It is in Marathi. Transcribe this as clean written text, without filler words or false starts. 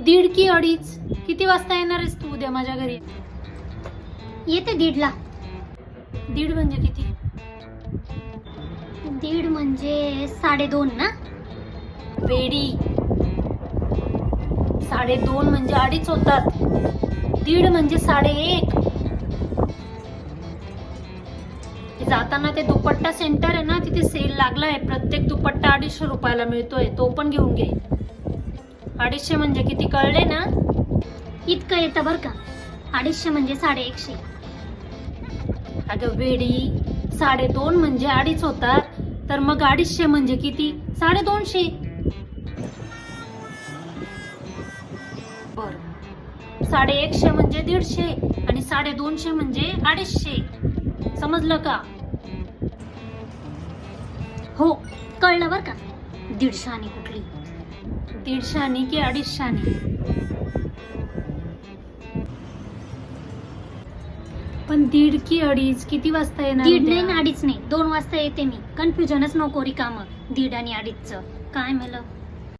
दीड की अडीच? किती वाजता येणार आहेस तू उद्या माझ्या घरी? येते 1:30ला. दीड म्हणजे किती? 1:30 म्हणजे 2:30 ना? वेडी, 2:30 म्हणजे अडीच होतात. दीड म्हणजे 1:30. जाताना ते दुपट्टा सेंटर आहे ना, तिथे सेल लागलाय. प्रत्येक दुपट्टा 250 रुपयाला मिळतोय. तो पण घेऊन घे. 250 म्हणजे किती कळले ना? इतकं येतं बरं का. 250 म्हणजे 150. अगं वेडी, 2:30 म्हणजे अडीच होतात, तर मग 250 म्हणजे किती? 250. बर, 150 म्हणजे 150 आणि 250 म्हणजे 250. समजलं का? हो, कळलं बरं का. 150 आणि कुठली? 150 आणि की 250 आणि? पण दीड की अडीच किती वाजता येणार? 1:30 नाही ना 2:30 नाही. 2 वाजता येते मी. कन्फ्युजनच नको रिकामं 1:30 आणि 2:30चं. काय मला